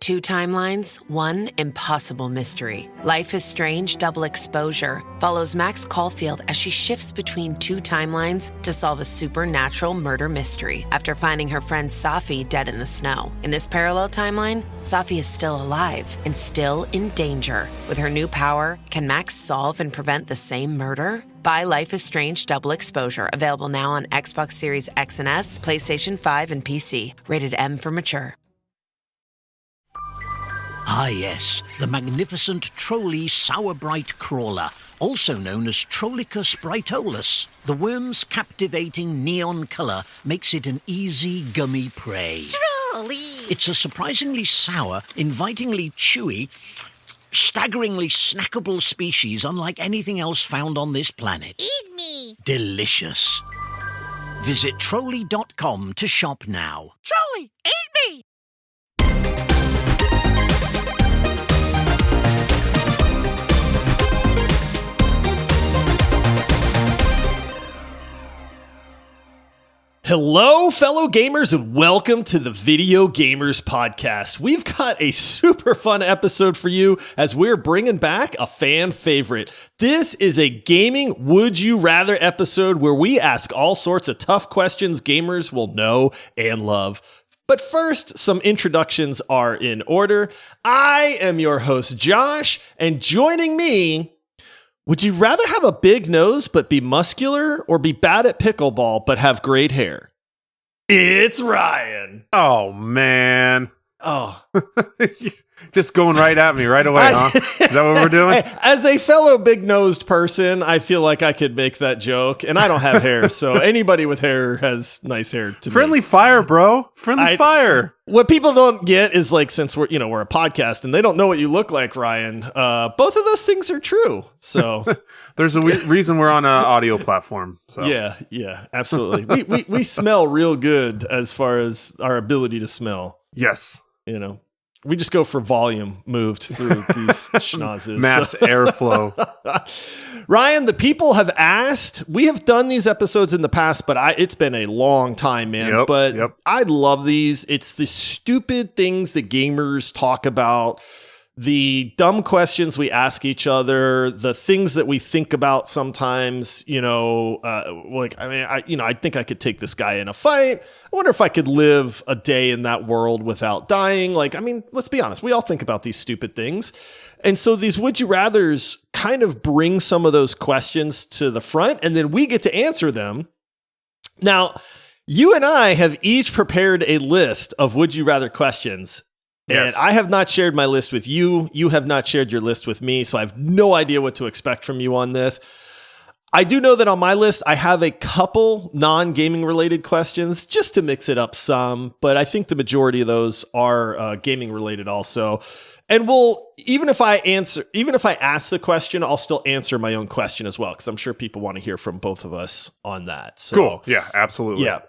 Two timelines, one impossible mystery. Life is Strange Double Exposure follows Max Caulfield as she shifts between two timelines to solve a supernatural murder mystery after finding her friend Safi dead in the snow. In this parallel timeline, Safi is still alive and still in danger. With her new power, can Max solve and prevent the same murder? Buy Life is Strange Double Exposure, available now on Xbox Series X and S, PlayStation 5, and PC. Rated M for mature. Ah yes, the magnificent Trolley Sourbright Crawler, also known as Trollicus brightolus. The worm's captivating neon colour makes it an easy gummy prey. Trolley! It's a surprisingly sour, invitingly chewy, staggeringly snackable species unlike anything else found on this planet. Eat me! Delicious. Visit Trolley.com to shop now. Trolley, eat me! Hello, fellow gamers, and welcome to the Video Gamers Podcast. We've got a super fun episode for you as we're bringing back a fan favorite. This is a gaming Would You Rather episode where we ask all sorts of tough questions gamers will know and love. But first, some introductions are in order. I am your host, Josh, and joining me, would you rather have a big nose but be muscular, or be bad at pickleball but have great hair? It's Ryan. Oh, man. Oh. Just going right at me right away, huh? Is that what we're doing? As a fellow big-nosed person, I feel like I could make that joke, and I don't have hair, so anybody with hair has nice hair to Friendly me. fire, bro. Friendly fire. What people don't get is, like, since we're a podcast and they don't know what you look like, Ryan, both of those things are true. So there's a reason we're on an audio platform. So yeah, absolutely. we smell real good as far as our ability to smell. Yes. We just go for volume moved through these schnozzes. Mass airflow. Ryan, the people have asked. We have done these episodes in the past, but it's been a long time, man. Yep. I love these. It's the stupid things that gamers talk about, the dumb questions we ask each other, the things that we think about sometimes, I think I could take this guy in a fight. I wonder if I could live a day in that world without dying. Let's be honest. We all think about these stupid things. And so these Would You Rathers kind of bring some of those questions to the front, and then we get to answer them. Now, you and I have each prepared a list of Would You Rather questions. Yes. And I have not shared my list with you. You have not shared your list with me, so I have no idea what to expect from you on this. I do know that on my list, I have a couple non-gaming related questions just to mix it up some, but I think the majority of those are gaming related also. And even if I ask the question, I'll still answer my own question as well, because I'm sure people want to hear from both of us on that. So, cool. Yeah, absolutely. Yeah.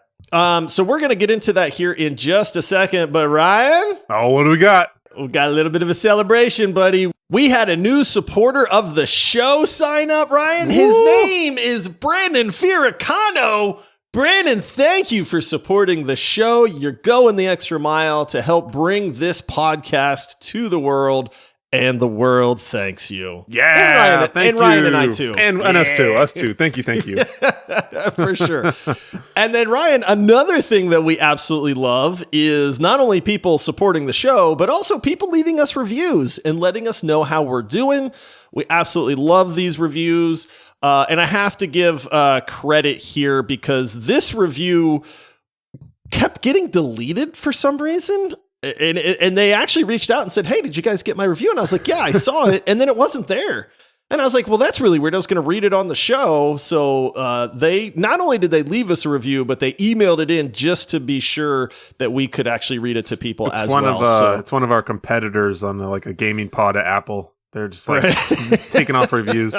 So we're going to get into that here in just a second. But Ryan? Oh, what do we got? We've got a little bit of a celebration, buddy. We had a new supporter of the show sign up, Ryan. Woo! His name is Brandon Firicano. Brandon, thank you for supporting the show. You're going the extra mile to help bring this podcast to the world. And the world thanks you. Yeah, and Ryan and I too. And us too. Thank you. For sure. And then Ryan, another thing that we absolutely love is not only people supporting the show, but also people leaving us reviews and letting us know how we're doing. We absolutely love these reviews. And I have to give credit here because this review kept getting deleted for some reason. And they actually reached out and said, "Hey, did you guys get my review?" And I was like, "Yeah, I saw it." And then it wasn't there. And I was like, "Well, that's really weird. I was going to read it on the show." So they not only did they leave us a review, but they emailed it in just to be sure that we could actually read it to people as well. It's one of our competitors on a gaming pod at Apple. They're just taking off reviews.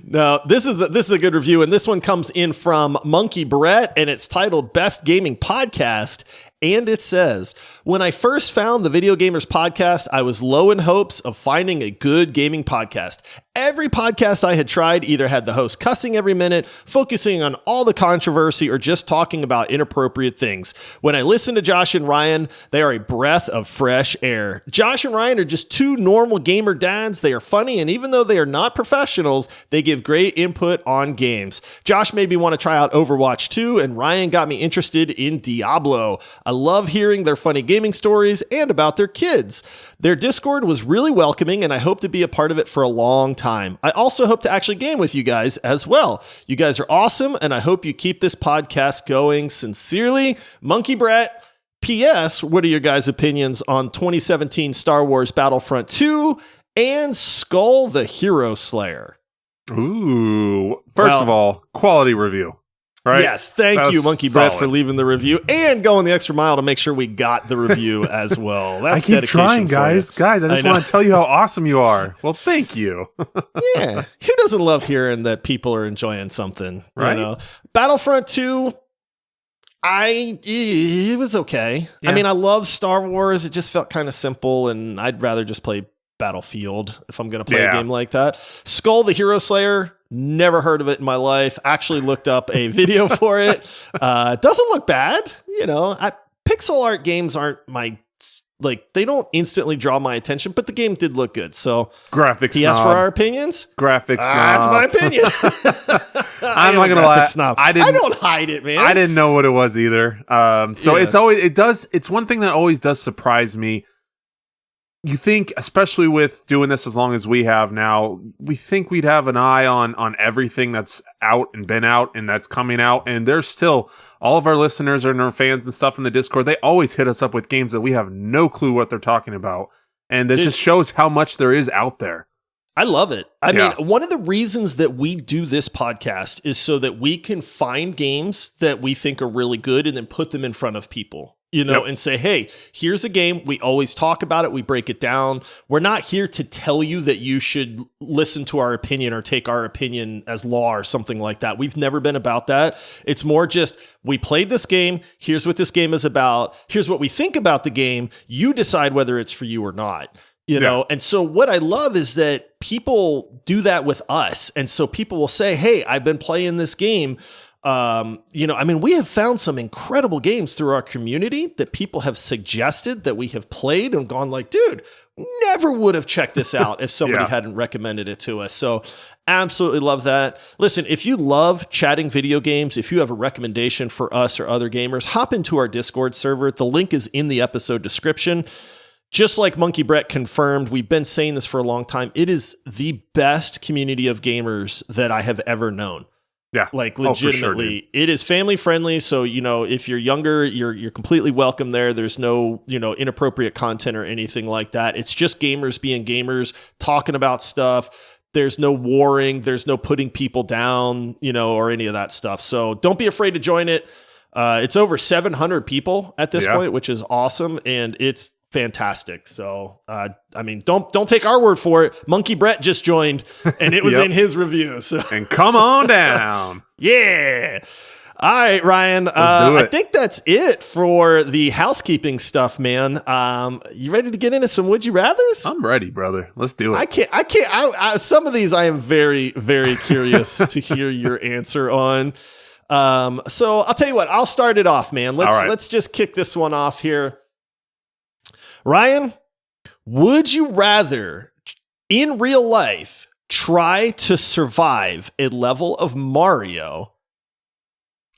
No, this is a good review, and this one comes in from Monkey Brett, and it's titled "Best Gaming Podcast." And it says, "When I first found the Video Gamers Podcast, I was low in hopes of finding a good gaming podcast. Every podcast I had tried either had the host cussing every minute, focusing on all the controversy, or just talking about inappropriate things. When I listen to Josh and Ryan, they are a breath of fresh air. Josh and Ryan are just two normal gamer dads. They are funny, and even though they are not professionals, they give great input on games. Josh made me want to try out Overwatch 2, and Ryan got me interested in Diablo. I love hearing their funny gaming stories and about their kids. Their Discord was really welcoming, and I hope to be a part of it for a long time. I also hope to actually game with you guys as well. You guys are awesome, and I hope you keep this podcast going. Sincerely, Monkey Brett. P.S. What are your guys' opinions on 2017 Star Wars Battlefront 2 and Skull the Hero Slayer? Ooh. First of all, quality review. Right? Yes, thank you, Monkey Brett, for leaving the review and going the extra mile to make sure we got the review as well. That's I keep trying, guys. Guys, I just want to tell you how awesome you are. Well, thank you. Yeah, who doesn't love hearing that people are enjoying something? Right? You know? Battlefront 2, it was okay. Yeah. I mean, I love Star Wars. It just felt kind of simple, and I'd rather just play Battlefield if I'm going to play a game like that. Skull the Hero Slayer. Never heard of it in my life. Actually looked up a video for it. Doesn't look bad. You know, pixel art games aren't they don't instantly draw my attention, but the game did look good. So graphics. He asked for our opinions. Graphics. That's my opinion. I'm not gonna lie. Snob. I don't hide it, man. I didn't know what it was either. It's one thing that always does surprise me. You think, especially with doing this as long as we have now, we think we'd have an eye on everything that's out and been out and that's coming out. And there's still all of our listeners and our fans and stuff in the Discord. They always hit us up with games that we have no clue what they're talking about. And it just shows how much there is out there. I love it. I mean, one of the reasons that we do this podcast is so that we can find games that we think are really good and then put them in front of people. You know, and say, hey, here's a game. We always talk about it. We break it down. We're not here to tell you that you should listen to our opinion or take our opinion as law or something like that. We've never been about that. It's more just, we played this game. Here's what this game is about. Here's what we think about the game. You decide whether it's for you or not. You know, and so what I love is that people do that with us. And so people will say, hey, I've been playing this game. You know, I mean, we have found some incredible games through our community that people have suggested that we have played and gone like, dude, never would have checked this out if somebody hadn't recommended it to us. So absolutely love that. Listen, if you love chatting video games, if you have a recommendation for us or other gamers, hop into our Discord server. The link is in the episode description. Just like Monkey Brett confirmed, we've been saying this for a long time. It is the best community of gamers that I have ever known. Yeah. Like legitimately, it is family friendly. So, you know, if you're younger, you're completely welcome there. There's no, you know, inappropriate content or anything like that. It's just gamers being gamers, talking about stuff. There's no warring. There's no putting people down, you know, or any of that stuff. So don't be afraid to join it. It's over 700 people at this point, which is awesome. And it's fantastic. So, I mean, don't take our word for it. Monkey Brett just joined, and it was in his review. So. And come on down. Yeah. All right, Ryan. I think that's it for the housekeeping stuff, man. You ready to get into some Would You Rathers? I'm ready, brother. Let's do it. I can't. Some of these I am very, very curious to hear your answer on. So I'll tell you what. I'll start it off, man. Let's just kick this one off here. Ryan, would you rather, in real life, try to survive a level of Mario?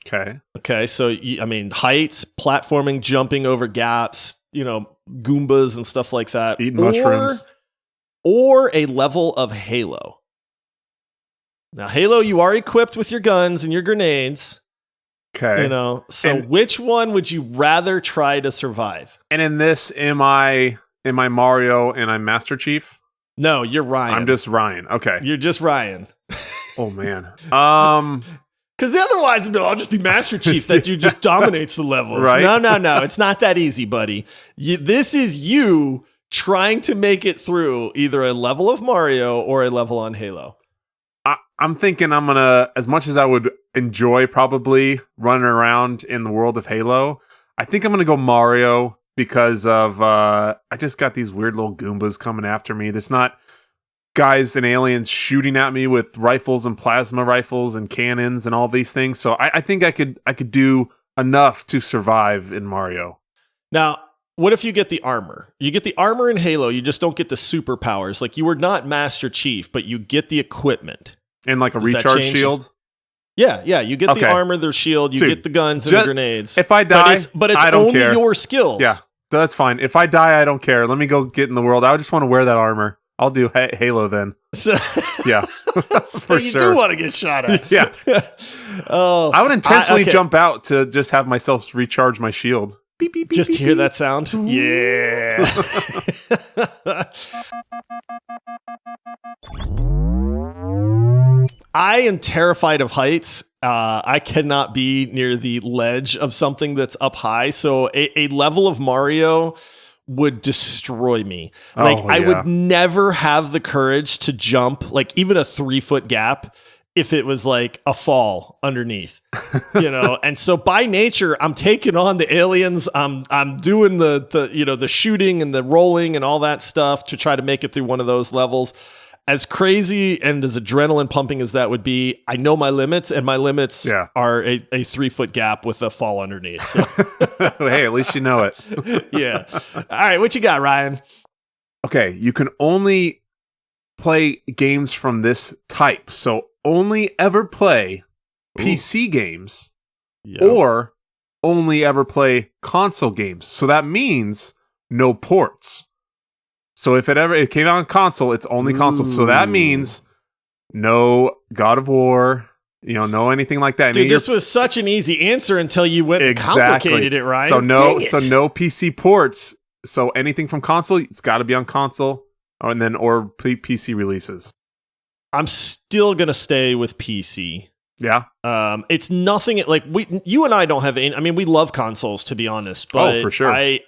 Okay. So, I mean, heights, platforming, jumping over gaps, you know, Goombas and stuff like that. Eating mushrooms. Or a level of Halo. Now, Halo, you are equipped with your guns and your grenades. Okay. You know, so which one would you rather try to survive? And in this, am I Mario and I'm Master Chief? No, you're Ryan. I'm just Ryan. Okay. You're just Ryan. Oh man. Because otherwise, I'll just be Master Chief. That dude just dominates the levels. Right? No. It's not that easy, buddy. This is you trying to make it through either a level of Mario or a level on Halo. I'm thinking I'm going to, as much as I would enjoy probably running around in the world of Halo, I think I'm going to go Mario because of, I just got these weird little Goombas coming after me. That's not, guys and aliens shooting at me with rifles and plasma rifles and cannons and all these things. So I think I could do enough to survive in Mario. Now, what if you get the armor? You get the armor in Halo, you just don't get the superpowers. Like, you were not Master Chief, but you get the equipment. And like a Does that recharge change? shield? Yeah, you get the armor, the shield, you Dude, get the guns and the grenades. If I die, but it's I don't only care. your skills. Yeah, that's fine. If I die, I don't care. Let me go get in the world. I just want to wear that armor. I'll do Halo then. So, Yeah, so you do want to get shot at. Yeah. Oh, I would intentionally jump out to just have myself recharge my shield. Beep, beep, beep, just beep, hear beep. that sound. Yeah. I am terrified of heights. I cannot be near the ledge of something that's up high. So a level of Mario would destroy me. Like, I would never have the courage to jump, like, even a 3-foot gap, if it was like a fall underneath, And so by nature, I'm taking on the aliens. I'm doing the shooting and the rolling and all that stuff to try to make it through one of those levels. As crazy and as adrenaline pumping as that would be, I know my limits, and my limits are a 3-foot gap with a fall underneath. So. Hey, at least you know it. Yeah. All right. What you got, Ryan? Okay. You can only play games from this type. So only ever play PC games or only ever play console games. So that means no ports. So if it came out on console, it's only console. So that means no God of War, no anything like that. Dude, this was such an easy answer until you went and complicated it, Ryan. So no PC ports. So anything from console, it's got to be on console, or PC releases. I'm still gonna stay with PC. Yeah. It's nothing like you and I don't have any. I mean, we love consoles, to be honest. But for sure. It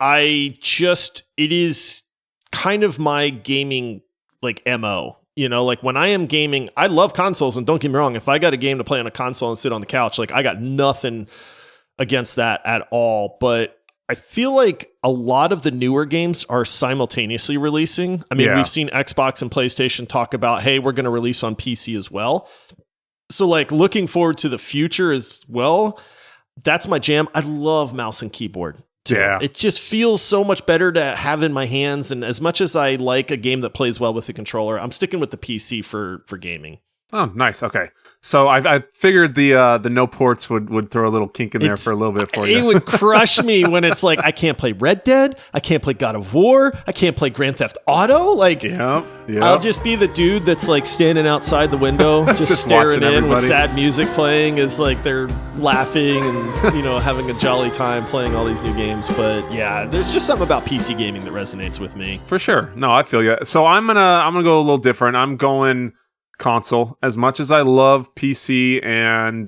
is kind of my gaming like MO. Like when I am gaming, I love consoles, and don't get me wrong, if I got a game to play on a console and sit on the couch, like I got nothing against that at all. But I feel like a lot of the newer games are simultaneously releasing. I mean, we've seen Xbox and PlayStation talk about, hey, we're going to release on PC as well. So like looking forward to the future as well. That's my jam. I love mouse and keyboard. Yeah. It just feels so much better to have in my hands. And as much as I like a game that plays well with the controller, I'm sticking with the PC for gaming. Oh, nice. Okay. So I figured the no ports would throw a little kink in there for a little bit for you. It would crush me when it's like, I can't play Red Dead. I can't play God of War. I can't play Grand Theft Auto. Like, I'll just be the dude that's like standing outside the window, just staring in with sad music playing as like they're laughing and, having a jolly time playing all these new games. But yeah, there's just something about PC gaming that resonates with me. For sure. No, I feel you. So I'm gonna go a little different. I'm going console. As much as I love PC, and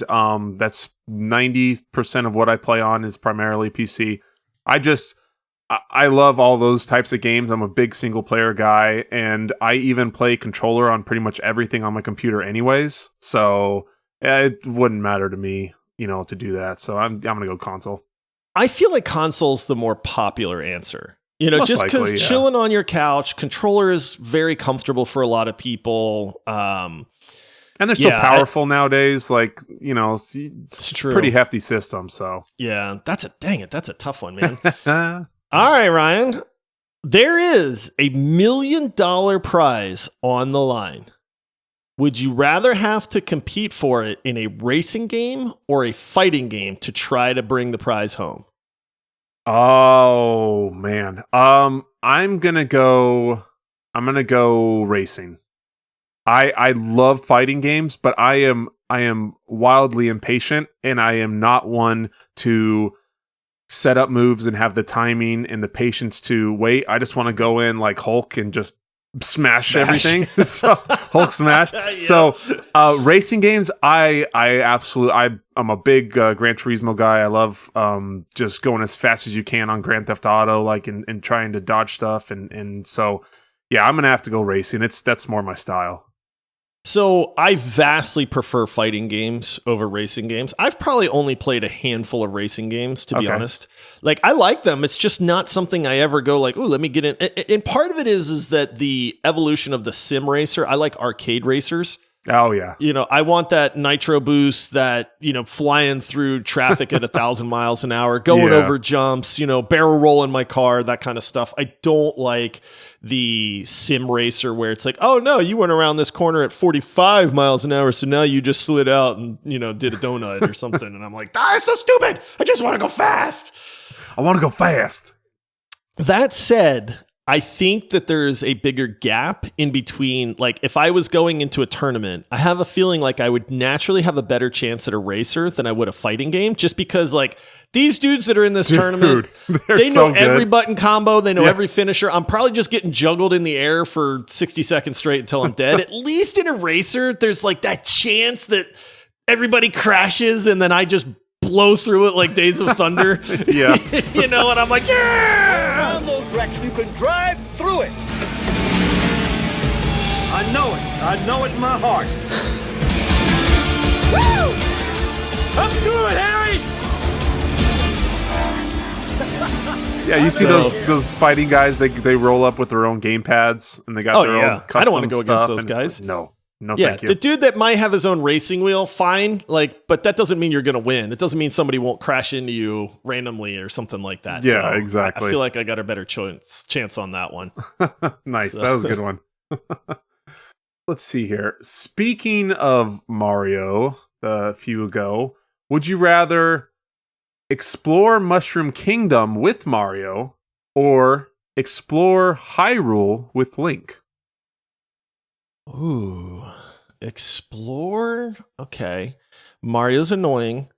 that's 90% of what I play on is primarily PC. I love all those types of games. I'm a big single player guy, and I even play controller on pretty much everything on my computer anyways. So it wouldn't matter to me, to do that. So I'm gonna go console. I feel like console's the more popular answer. Most just because likely, chilling on your couch, controller is very comfortable for a lot of people. And they're so powerful nowadays. Like, it's true. Pretty hefty system. So yeah, that's a tough one, man. All right, Ryan, there is $1 million prize on the line. Would you rather have to compete for it in a racing game or a fighting game to try to bring the prize home? Oh man. I'm gonna go racing. I love fighting games, but I am wildly impatient, and I am not one to set up moves and have the timing and the patience to wait. I just want to go in like Hulk and just smash. Everything. So Hulk smash. Yeah. So racing games, I'm a big Gran Turismo guy. I love just going as fast as you can on Grand Theft Auto, like and trying to dodge stuff, and so yeah, I'm gonna have to go racing. That's more my style. So I vastly prefer fighting games over racing games. I've probably only played a handful of racing games, to be honest. Like, I like them. It's just not something I ever go like, oh, let me get in. And part of it is that the evolution of the sim racer, I like arcade racers. Oh, yeah. You know, I want that nitro boost, that, you know, flying through traffic at 1,000 miles an hour, going over jumps, you know, barrel rolling my car, that kind of stuff. I don't like the sim racer where it's like, oh, no, you went around this corner at 45 miles an hour, so now you just slid out and, you know, did a donut or something. And I'm like, it's so stupid. I just want to go fast. I want to go fast. That said, I think that there's a bigger gap in between. Like, if I was going into a tournament, I have a feeling like I would naturally have a better chance at a racer than I would a fighting game, just because, like, these dudes that are in this tournament, they know every button combo, they know every finisher. I'm probably just getting juggled in the air for 60 seconds straight until I'm dead. At least in a racer, there's like that chance that everybody crashes and then I just blow through it like Days of Thunder. Yeah. You know, and I'm like, yeah! Around those wrecks, you can drive through it. I know it. I know it in my heart. Woo! Up through it, Harry! Yeah, you see those fighting guys, they roll up with their own game pads and they got their own custom I don't want to go against stuff, those guys. Like, no, yeah, thank you. the dude that might have his own racing wheel, fine. Like, but that doesn't mean you're going to win. It doesn't mean somebody won't crash into you randomly or something like that. Yeah, so exactly. I feel like I got a better chance on that one. Nice. So. That was a good one. Let's see here. Speaking of Mario, a few ago, would you rather explore Mushroom Kingdom with Mario or explore Hyrule with Link? Ooh, explore. Okay. Mario's annoying.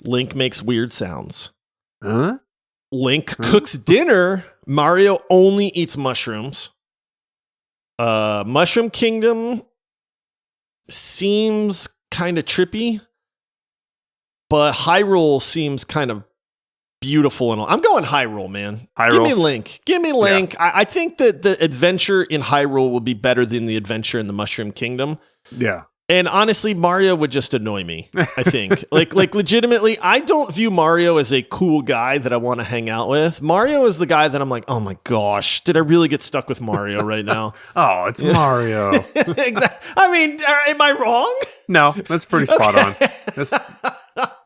Link makes weird sounds. Huh? Link cooks dinner. Mario only eats mushrooms. Mushroom Kingdom seems kind of trippy, but Hyrule seems kind of beautiful and all. I'm going Hyrule, man. Hyrule. Give me Link. Give me Link. Yeah. I think that the adventure in Hyrule will be better than the adventure in the Mushroom Kingdom. Yeah. And honestly, Mario would just annoy me, I think. like legitimately, I don't view Mario as a cool guy that I want to hang out with. Mario is the guy that I'm like, oh my gosh, did I really get stuck with Mario right now? Oh, it's Mario. Exactly. I mean, am I wrong? No, that's pretty spot on.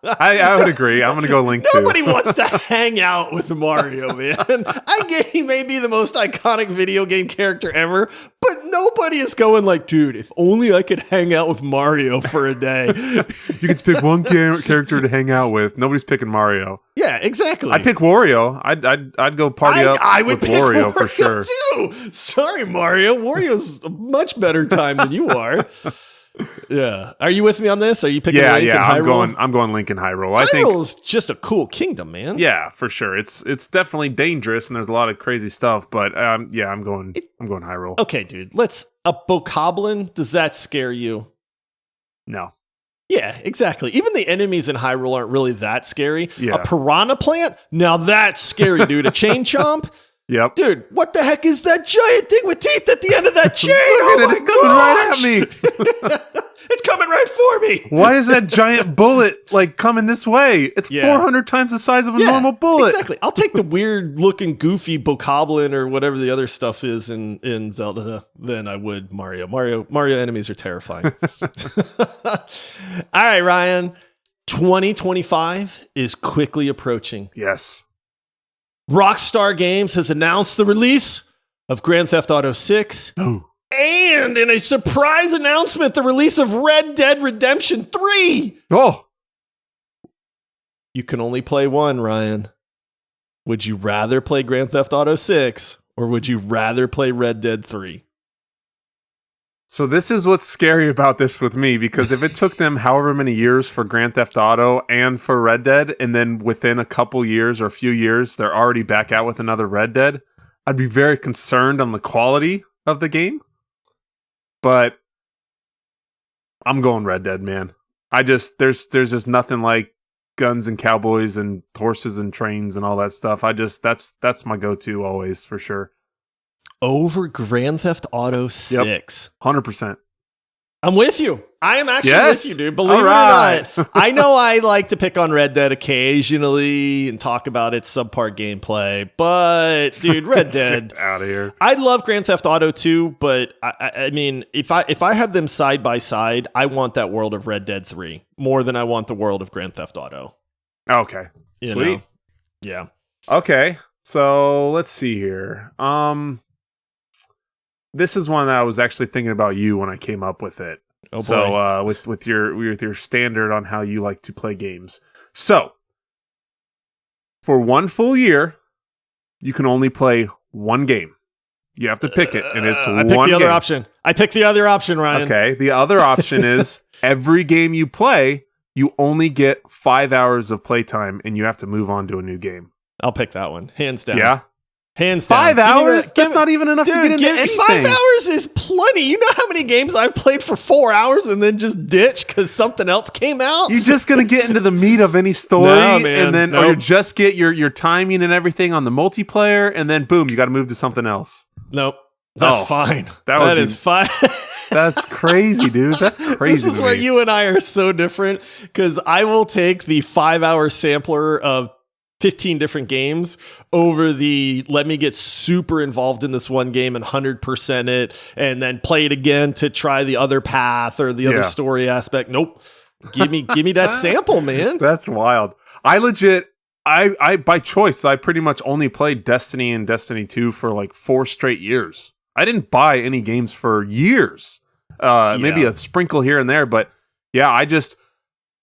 I would agree. I'm going to go Link too. Nobody wants to hang out with Mario, man. I get he may be the most iconic video game character ever, but nobody is going like, dude, if only I could hang out with Mario for a day. You can pick one character to hang out with. Nobody's picking Mario. Yeah, exactly. I'd pick Wario. I'd go party up I would with pick Wario for sure. Too. Sorry, Mario. Wario's a much better time than you are. Yeah. Are you with me on this? Are you picking Link and Hyrule? I'm going Link and Hyrule. I think Hyrule's just a cool kingdom, man. Yeah, for sure. It's definitely dangerous and there's a lot of crazy stuff, but yeah, I'm going Hyrule. Okay, dude. A Bokoblin, does that scare you? No. Yeah, exactly. Even the enemies in Hyrule aren't really that scary. Yeah. A piranha plant? Now that's scary, dude. A chain chomp? Yep. Dude, what the heck is that giant thing with teeth at the end of that chain? It's coming right at me. It's coming right for me. Why is that giant bullet like coming this way? It's 400 times the size of a normal bullet. Exactly. I'll take the weird looking goofy Bokoblin or whatever the other stuff is in Zelda than I would Mario. Mario enemies are terrifying. All right, Ryan. 2025 is quickly approaching. Yes. Rockstar Games has announced the release of Grand Theft Auto 6. Oh. And in a surprise announcement, the release of Red Dead Redemption 3. Oh. You can only play one, Ryan. Would you rather play Grand Theft Auto 6 or would you rather play Red Dead 3? So this is what's scary about this with me, because if it took them however many years for Grand Theft Auto and for Red Dead, and then within a couple years or a few years, they're already back out with another Red Dead, I'd be very concerned on the quality of the game. But I'm going Red Dead, man. There's just nothing like guns and cowboys and horses and trains and all that stuff. That's my go-to always, for sure. Over Grand Theft Auto 6. Yep. 100%. I'm with you. I am actually Yes? with you, dude. Believe All it right. or not. I know I like to pick on Red Dead occasionally and talk about its subpar gameplay, but dude, Red Dead. Get out of here. I love Grand Theft Auto too, but I mean, if I have them side by side, I want that world of Red Dead 3 more than I want the world of Grand Theft Auto. Okay. You Sweet. know? Yeah. Okay. So let's see here. This is one that I was actually thinking about you when I came up with it. Oh boy. So with your standard on how you like to play games. So for 1 full year, you can only play one game. You have to pick it, and it's I one picked the other game. option. I picked the other option, Ryan. Okay. The other option is every game you play, you only get 5 hours of playtime, and you have to move on to a new game. I'll pick that one, hands down. Yeah. Hands down. 5 Give me hours? that- That's not even enough to get into anything. 5 hours is plenty. You know how many games I've played for 4 hours and then just ditch because something else came out? You're just gonna get into the meat of any story, No, man. and then Nope. or you just get your timing and everything on the multiplayer, and then boom, you got to move to something else. Nope. That's Oh, fine. that would That be- is fine. That's crazy, dude. That's crazy. This is to where me. you and I are so different because I will take the 5 hour sampler of 15 different games over the let me get super involved in this one game and 100% it and then play it again to try the other path or the Yeah. other story aspect. Nope. Give me that sample, man. That's wild. I by choice, I pretty much only played Destiny and Destiny 2 for like 4 straight years. I didn't buy any games for years. Maybe a sprinkle here and there, but yeah,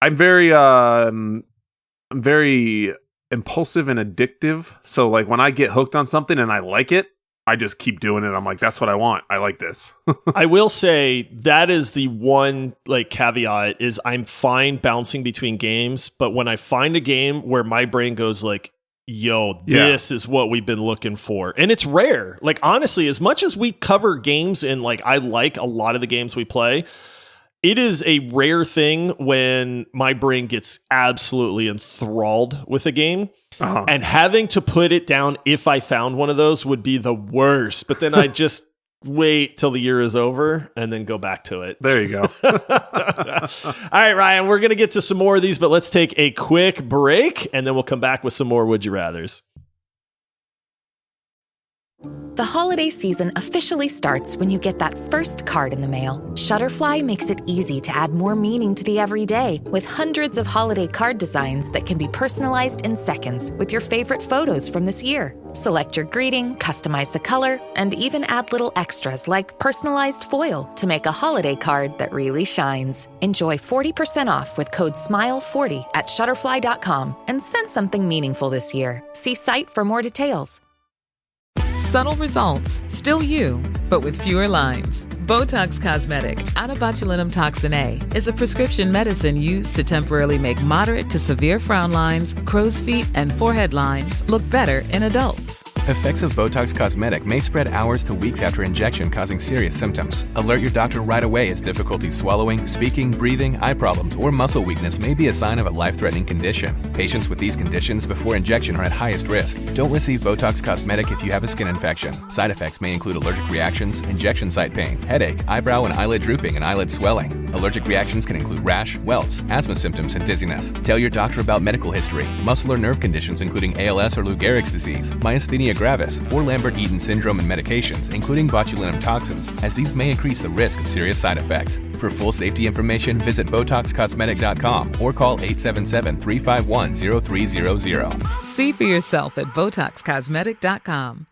I'm very impulsive and addictive. So like when I get hooked on something and I like it, I just keep doing it. I'm like, that's what I want. I like this. I will say that is the one like caveat is I'm fine bouncing between games, but when I find a game where my brain goes like, yo, this is what we've been looking for. And it's rare. Like honestly, as much as we cover games and like I like a lot of the games we play, it is a rare thing when my brain gets absolutely enthralled with a game. Uh-huh. And having to put it down if I found one of those would be the worst. But then I just wait till the year is over and then go back to it. There you go. All right, Ryan, we're going to get to some more of these, but let's take a quick break and then we'll come back with some more Would You Rathers. The holiday season officially starts when you get that first card in the mail. Shutterfly makes it easy to add more meaning to the everyday with hundreds of holiday card designs that can be personalized in seconds with your favorite photos from this year. Select your greeting, customize the color, and even add little extras like personalized foil to make a holiday card that really shines. Enjoy 40% off with code SMILE40 at Shutterfly.com and send something meaningful this year. See site for more details. Subtle results, still you, but with fewer lines. Botox Cosmetic, out of botulinum toxin A, is a prescription medicine used to temporarily make moderate to severe frown lines, crow's feet, and forehead lines look better in adults. Effects of Botox Cosmetic may spread hours to weeks after injection, causing serious symptoms. Alert your doctor right away as difficulty swallowing, speaking, breathing, eye problems, or muscle weakness may be a sign of a life-threatening condition. Patients with these conditions before injection are at highest risk. Don't receive Botox Cosmetic if you have a skin infection. Side effects may include allergic reactions, injection site pain, headache, eyebrow and eyelid drooping, and eyelid swelling. Allergic reactions can include rash, welts, asthma symptoms, and dizziness. Tell your doctor about medical history, muscle or nerve conditions including ALS or Lou Gehrig's disease, myasthenia gravis, or Lambert-Eaton syndrome, and medications, including botulinum toxins, as these may increase the risk of serious side effects. For full safety information, visit BotoxCosmetic.com or call 877-351-0300. See for yourself at BotoxCosmetic.com.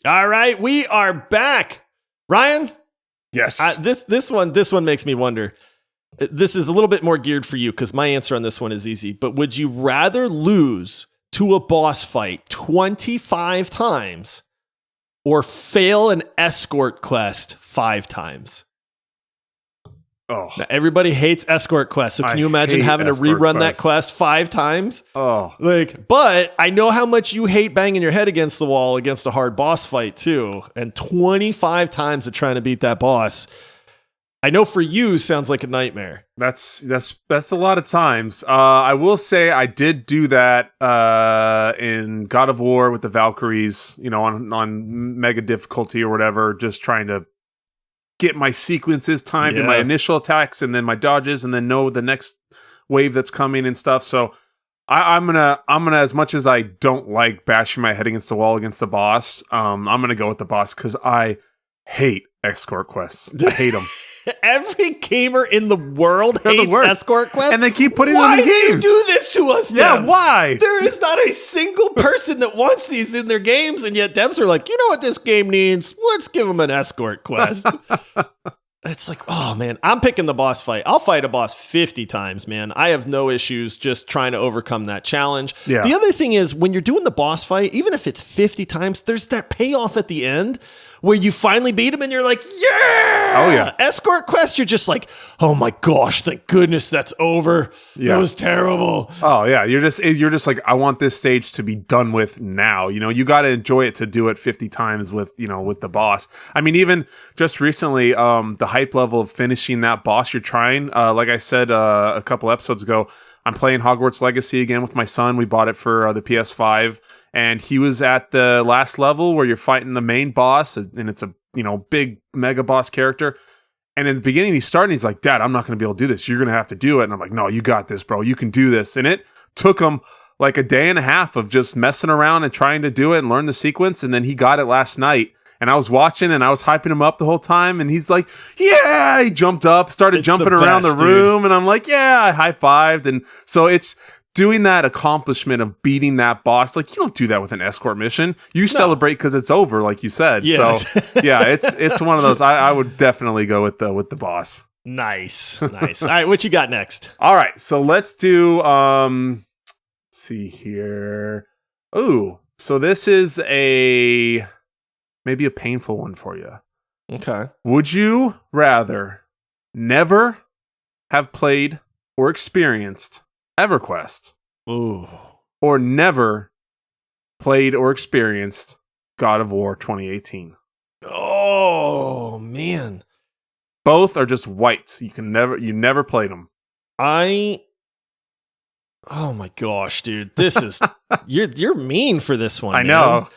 All right, we are back. Ryan, Yes. this one makes me wonder. This is a little bit more geared for you because my answer on this one is easy. But would you rather lose to a boss fight 25 times or fail an escort quest 5 times? oh. Now, everybody hates escort quests. So can I you imagine hate having to escort rerun that quests. quest 5 times? Oh. But I know how much you hate banging your head against the wall against a hard boss fight too. And 25 times of trying to beat that boss, I know for you sounds like a nightmare. That's a lot of times. I will say I did do that in God of War with the Valkyries, on mega difficulty or whatever, just trying to get my sequences timed and my initial attacks and then my dodges and then know the next wave that's coming and stuff. So I'm gonna as much as I don't like bashing my head against the wall against the boss, I'm gonna go with the boss because I hate escort quests. I hate them. Every gamer in the world hates escort quests, and they keep putting them in the games. Why do you do this to us, devs? Yeah, why? There is not a single person that wants these in their games, and yet devs are like, you know what this game needs? Let's give them an escort quest. It's like, oh man, I'm picking the boss fight. I'll fight a boss 50 times, man. I have no issues just trying to overcome that challenge. Yeah. The other thing is, when you're doing the boss fight, even if it's 50 times, there's that payoff at the end where you finally beat him and you're like, yeah! Oh, yeah. Escort quest, you're just like, oh my gosh, thank goodness that's over. Yeah. That was terrible. Oh, yeah. You're just like, I want this stage to be done with now. You know, you got to enjoy it to do it 50 times with the boss. I mean, even just recently, the hype level of finishing that boss you're trying, like I said a couple episodes ago, I'm playing Hogwarts Legacy again with my son. We bought it for the PS5. And he was at the last level where you're fighting the main boss, and it's a big mega boss character. And in the beginning, he's like, Dad, I'm not going to be able to do this. You're going to have to do it. And I'm like, no, you got this, bro. You can do this. And it took him like a day and a half of just messing around and trying to do it and learn the sequence. And then he got it last night. And I was watching and I was hyping him up the whole time. And he's like, yeah, he jumped up, started jumping around the room. Dude. And I'm like, yeah, I high-fived. And so it's doing that accomplishment of beating that boss. Like, you don't do that with an escort mission. You celebrate because it's over, like you said. Yeah. So yeah, it's one of those. I would definitely go with the boss. Nice. All right, what you got next? All right, so let's do let's see here. Ooh, so this is maybe a painful one for you. Okay. Would you rather never have played or experienced EverQuest, or never played or experienced God of War 2018? Oh man, both are just wiped. You never played them. Oh my gosh, dude, this is you're mean for this one. I know.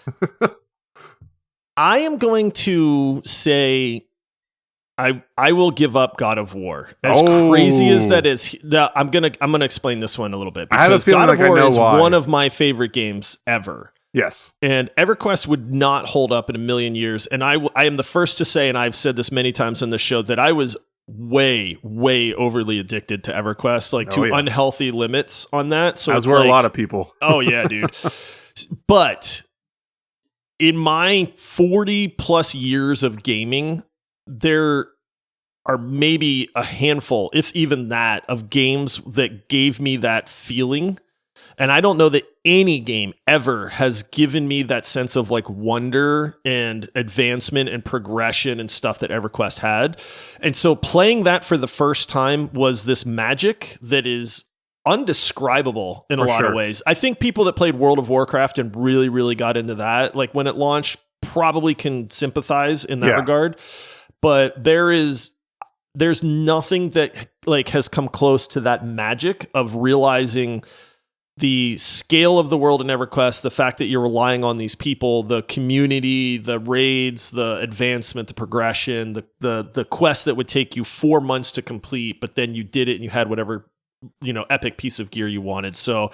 I am going to say I will give up God of War. As crazy as that is, I'm gonna explain this one a little bit. I have a feeling God of War is why. One of my favorite games ever. Yes. And EverQuest would not hold up in a million years. And I am the first to say, and I've said this many times on the show, that I was way, way overly addicted to EverQuest, like to unhealthy limits on that. So as were a lot of people. Oh yeah, dude. But in my 40 plus years of gaming, there are maybe a handful, if even that, of games that gave me that feeling. And I don't know that any game ever has given me that sense of like wonder and advancement and progression and stuff that EverQuest had. And so playing that for the first time was this magic that is undescribable in a lot of ways. I think people that played World of Warcraft and really, really got into that, like when it launched, probably can sympathize in that regard. But there's nothing that like has come close to that magic of realizing the scale of the world in EverQuest, the fact that you're relying on these people, the community, the raids, the advancement, the progression, the quest that would take you 4 months to complete, but then you did it and you had whatever, epic piece of gear you wanted. So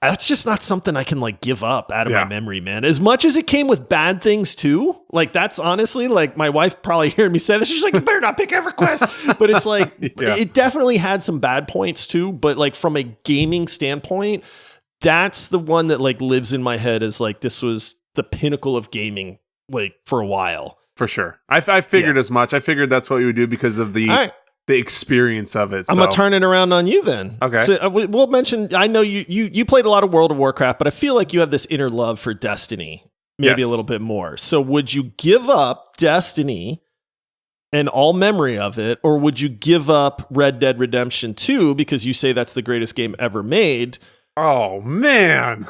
that's just not something I can like give up out of my memory, man. As much as it came with bad things too, like that's honestly like my wife probably hearing me say this. She's like, you better not pick EverQuest. But it's like, it definitely had some bad points too. But like from a gaming standpoint, that's the one that like lives in my head as like, this was the pinnacle of gaming like for a while. For sure. I figured as much. I figured that's what you would do because of the experience of it. I'm gonna turn it around on you then. Okay. So we'll mention. I know you played a lot of World of Warcraft, but I feel like you have this inner love for Destiny, maybe a little bit more. So would you give up Destiny and all memory of it, or would you give up Red Dead Redemption 2 because you say that's the greatest game ever made? Oh man.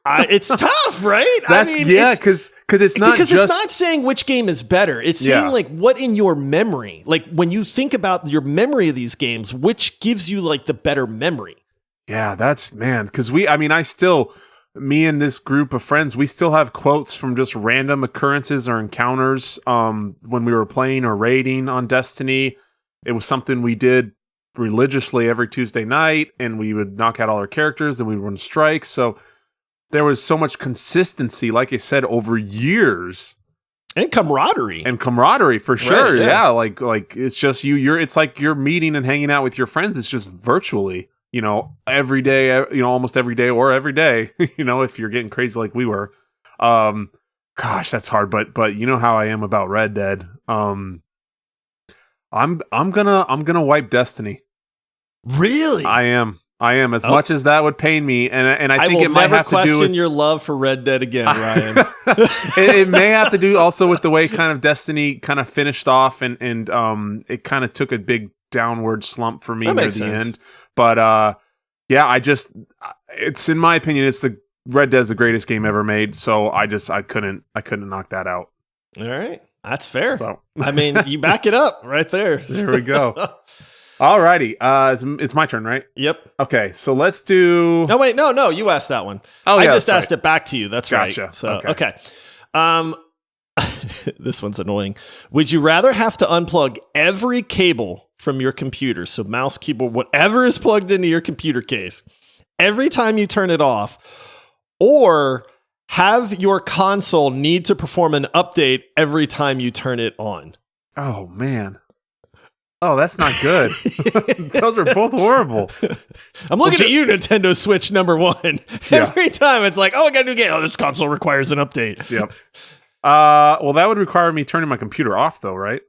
It's tough, right? Because it's not it's not saying which game is better. It's saying like what in your memory, like when you think about your memory of these games, which gives you like the better memory. Yeah, that's because I still me and this group of friends, we still have quotes from just random occurrences or encounters when we were playing or raiding on Destiny. It was something we did religiously every Tuesday night, and we would knock out all our characters, and we'd run strikes. So there was so much consistency, like I said, over years. And camaraderie. For sure. Right, yeah. Like it's just it's like you're meeting and hanging out with your friends. It's just virtually, every day, almost every day or every day, if you're getting crazy like we were. Gosh, that's hard. But you know how I am about Red Dead. I'm gonna wipe Destiny. Really? I am as much as that would pain me, and I think will it might never have to do with question your love for Red Dead again, Ryan. it may have to do also with the way kind of Destiny kind of finished off, and it kind of took a big downward slump for me near the end. But it's in my opinion, it's the Red Dead's the greatest game ever made. So I couldn't knock that out. All right, that's fair. So. I mean, you back it up right there. There we go. Alrighty, it's my turn, right? Yep. Okay, so let's do. No, wait, no, you asked that one. Oh, I yeah, just asked it back to you. That's Gotcha. right. So okay. This one's annoying. Would you rather have to unplug every cable from your computer, so mouse, keyboard, whatever is plugged into your computer case, every time you turn it off, or have your console need to perform an update every time you turn it on? Oh man. Oh, that's not good. Those are both horrible. I'm looking at you, Nintendo Switch number 1. Yeah. Every time it's like, I got a new game. Oh, this console requires an update. Yep. Well, that would require me turning my computer off, though, right?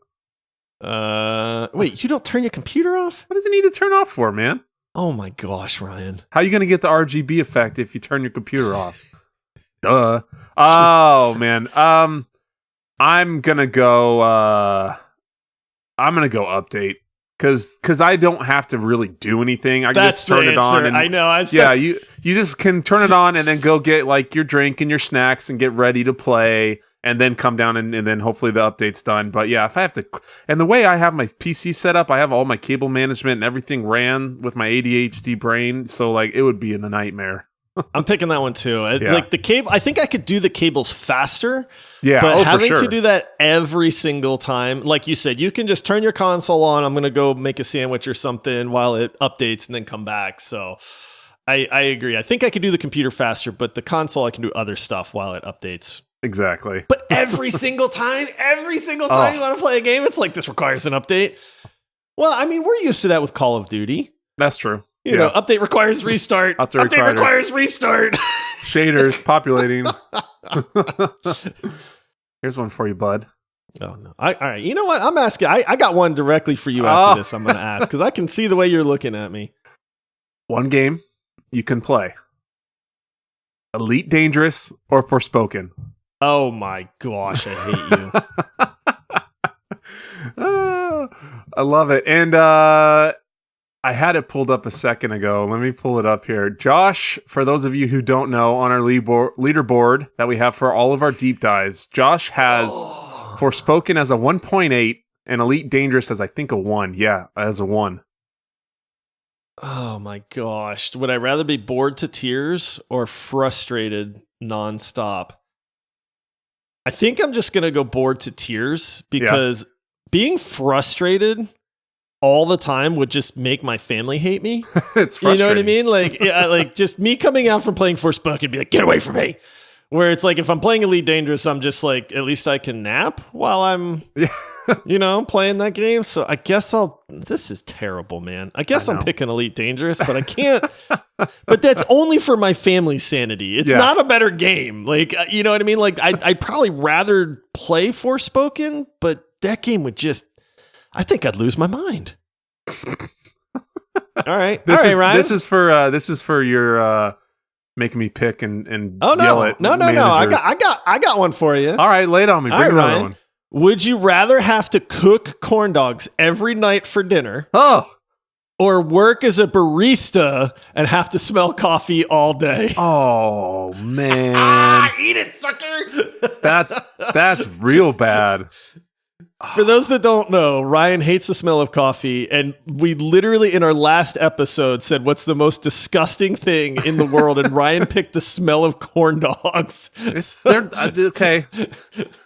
Wait, you don't turn your computer off? What does it need to turn off for, man? Oh my gosh, Ryan. How are you going to get the RGB effect if you turn your computer off? Duh. Oh, man. I'm going to go update because I don't have to really do anything. I can just turn it on. And, I know. You just can turn it on and then go get like your drink and your snacks and get ready to play, and then come down and then hopefully the update's done. But yeah, if I have to, and the way I have my PC set up, I have all my cable management and everything ran with my ADHD brain, so like it would be a nightmare. I'm picking that one too. Yeah. Like the cable, I think I could do the cables faster. Yeah, but having for sure. to do that every single time, like you said, you can just turn your console on. I'm going to go make a sandwich or something while it updates and then come back. So I agree. I think I could do the computer faster, but the console, I can do other stuff while it updates. Exactly. But every single time you want to play a game, it's like, this requires an update. Well, I mean, we're used to that with Call of Duty. That's true. You know, update requires restart. Update requires restart. Shaders populating. Here's one for you, bud. Oh, no. All right. You know what? I'm asking. I got one directly for you after this. I'm going to ask because I can see the way you're looking at me. One game you can play: Elite Dangerous or Forspoken. Oh my gosh, I hate you. I love it. And I had it pulled up a second ago. Let me pull it up here. Josh, for those of you who don't know, on our leaderboard that we have for all of our deep dives, Josh has Forspoken as a 1.8 and Elite Dangerous as I think a 1. Yeah, as a 1. Oh my gosh. Would I rather be bored to tears or frustrated nonstop? I think I'm just going to go bored to tears because being frustrated all the time would just make my family hate me. It's frustrating. You know what I mean? Like, like just me coming out from playing Forspoken be like, get away from me. Where it's like, if I'm playing Elite Dangerous, I'm just like, at least I can nap while I'm, playing that game. So I guess this is terrible, man. I guess I'm picking Elite Dangerous, but I can't, but that's only for my family's sanity. It's not a better game. Like, you know what I mean? Like I'd probably rather play Forspoken, but that game would I think I'd lose my mind. All right. Ryan. This is for your, making me pick and yell at No. I got one for you. All right, lay it on me. Bring another one. Would you rather have to cook corn dogs every night for dinner? Or work as a barista and have to smell coffee all day? Oh man. Eat it, sucker. That's real bad. For those that don't know, Ryan hates the smell of coffee, and we literally in our last episode said what's the most disgusting thing in the world, and Ryan picked the smell of corn dogs. Okay.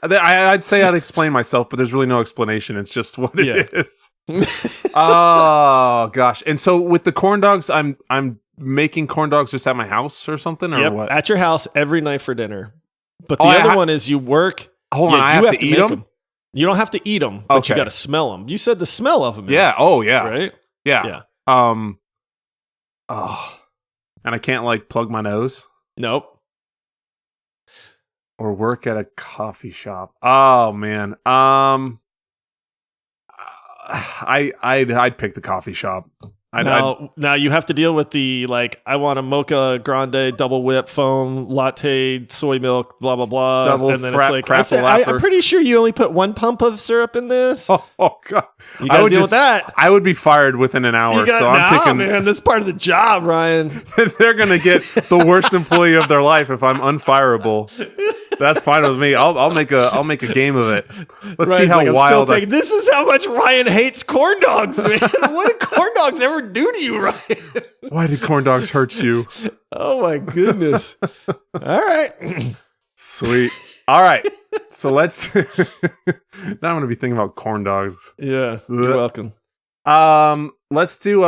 I'd say I'd explain myself, but there's really no explanation. It's just what it is. Oh gosh. And so with the corn dogs, I'm making corn dogs just at my house or something, or what? At your house every night for dinner. But the other one is you work. Hold on, I have to eat them? You don't have to eat them, but you got to smell them. You said the smell of them. Yeah. Oh, yeah. Right. Yeah. And I can't like plug my nose. Nope. Or work at a coffee shop. Oh man. I'd pick the coffee shop. Now you have to deal with the I want a mocha grande double whip foam latte soy milk blah blah blah, and then it's like I'm pretty sure you only put 1 pump of syrup in this. Oh god, you gotta deal with that. I would be fired within an hour. I'm picking. Man, that's part of the job, Ryan. They're gonna get the worst employee of their life if I'm unfireable. That's fine with me. I'll make a game of it. Let's see how wild. This is how much Ryan hates corn dogs, man. What did corn dogs ever do to you, Ryan? Why did corn dogs hurt you? Oh my goodness. All right. Sweet. All right. So let's. Now I'm going to be thinking about corn dogs. Yeah. You're welcome. Let's do.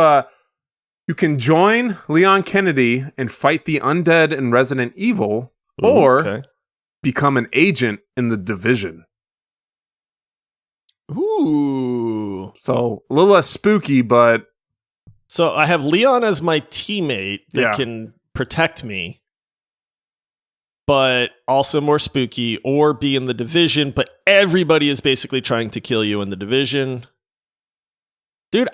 You can join Leon Kennedy and fight the undead in Resident Evil, or become an agent in the Division. Ooh. So a little less spooky, but. So I have Leon as my teammate that can protect me, but also more spooky, or be in the Division, but everybody is basically trying to kill you in the Division. Dude,